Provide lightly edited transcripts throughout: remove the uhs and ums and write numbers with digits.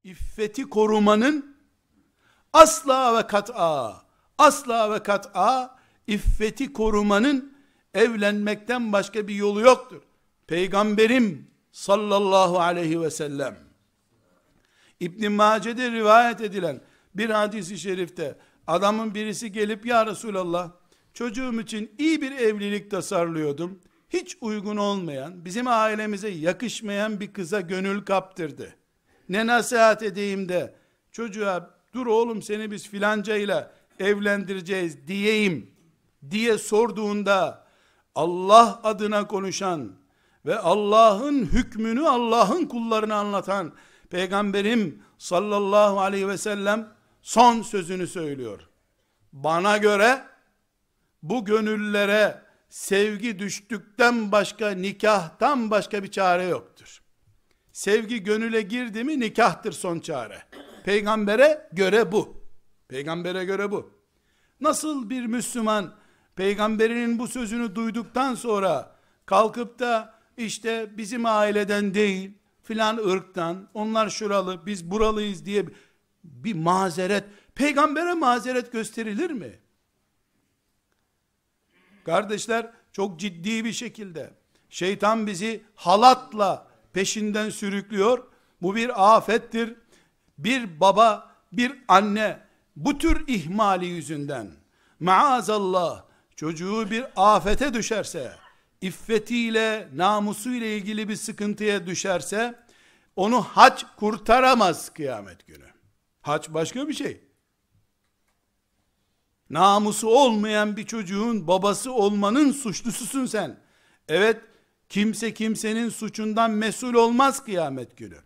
İffeti korumanın asla ve kat'a iffeti korumanın evlenmekten başka bir yolu yoktur. Peygamberim sallallahu aleyhi ve sellem İbn-i Mace'de rivayet edilen bir hadis-i şerifte adamın birisi gelip, ya Resulallah, çocuğum için iyi bir evlilik tasarlıyordum. Hiç uygun olmayan, bizim ailemize yakışmayan bir kıza gönül kaptırdı. Ne nasihat edeyim de çocuğa, dur oğlum seni biz filancayla evlendireceğiz diyeyim diye sorduğunda, Allah adına konuşan ve Allah'ın hükmünü Allah'ın kullarına anlatan Peygamberim sallallahu aleyhi ve sellem son sözünü söylüyor. Bana göre bu gönüllere sevgi düştükten başka, nikahtan başka bir çare yoktur. Sevgi gönüle girdi mi nikahtır son çare. Peygambere göre bu. Peygambere göre bu. Nasıl bir Müslüman peygamberinin bu sözünü duyduktan sonra kalkıp da işte bizim aileden değil filan ırktan, onlar şuralı biz buralıyız diye bir mazeret, peygambere mazeret gösterilir mi? Kardeşler, çok ciddi bir şekilde şeytan bizi halatla peşinden sürüklüyor. Bu bir afettir. Bir baba, bir anne bu tür ihmali yüzünden maazallah çocuğu bir afete düşerse, iffetiyle, namusuyla ilgili bir sıkıntıya düşerse, onu hac kurtaramaz kıyamet günü. Hac başka bir şey. Namusu olmayan bir çocuğun babası olmanın suçlususun sen. Evet, kimse kimsenin suçundan mesul olmaz kıyamet günü.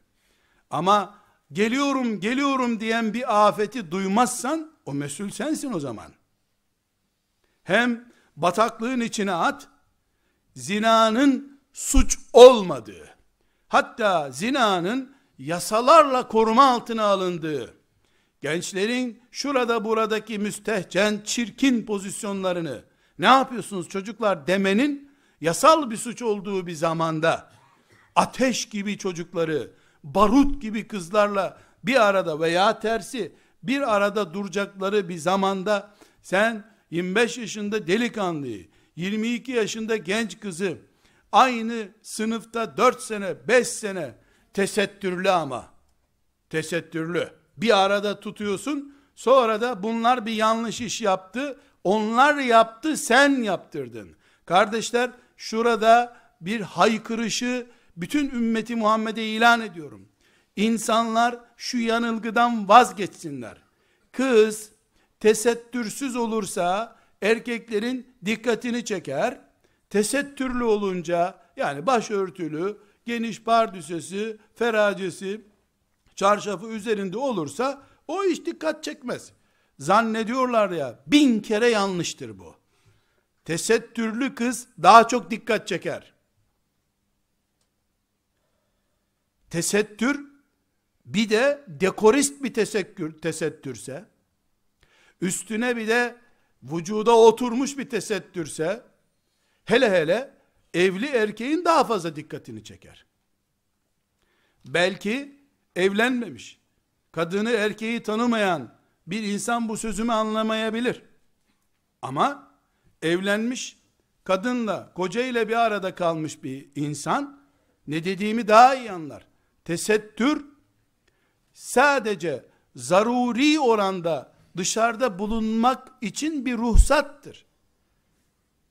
Ama geliyorum diyen bir afeti duymazsan, o mesul sensin o zaman. Hem bataklığın içine at, zinanın suç olmadığı, hatta zinanın yasalarla koruma altına alındığı, gençlerin şurada buradaki müstehcen, çirkin pozisyonlarını, ne yapıyorsunuz çocuklar demenin yasal bir suç olduğu bir zamanda, ateş gibi çocukları, barut gibi kızlarla bir arada veya tersi bir arada duracakları bir zamanda, sen 25 yaşında delikanlıyı, 22 yaşında genç kızı, aynı sınıfta 4 sene, 5 sene tesettürlü, ama tesettürlü bir arada tutuyorsun, sonra da bunlar bir yanlış iş yaptı, onlar yaptı, sen yaptırdın. Kardeşler, şurada bir haykırışı bütün ümmeti Muhammed'e ilan ediyorum. İnsanlar şu yanılgıdan vazgeçsinler. Kız tesettürsüz olursa erkeklerin dikkatini çeker. Tesettürlü olunca, yani başörtülü, geniş pardüsesi, feracesi, çarşafı üzerinde olursa o hiç dikkat çekmez. Zannediyorlar ya, 1000 kere yanlıştır bu. Tesettürlü kız daha çok dikkat çeker. Tesettür bir de dekorist bir tesettürse, üstüne bir de vücuda oturmuş bir tesettürse, hele evli erkeğin daha fazla dikkatini çeker. Belki evlenmemiş, kadını erkeği tanımayan bir insan bu sözümü anlamayabilir. Ama evlenmiş, kadınla, kocayla bir arada kalmış bir insan ne dediğimi daha iyi anlar. Tesettür sadece zaruri oranda dışarıda bulunmak için bir ruhsattır.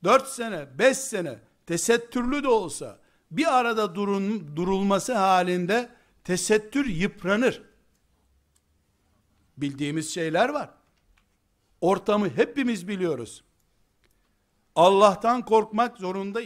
4 sene, 5 sene tesettürlü de olsa bir arada durulması halinde tesettür yıpranır. Bildiğimiz şeyler var. Ortamı hepimiz biliyoruz. Allah'tan korkmak zorunda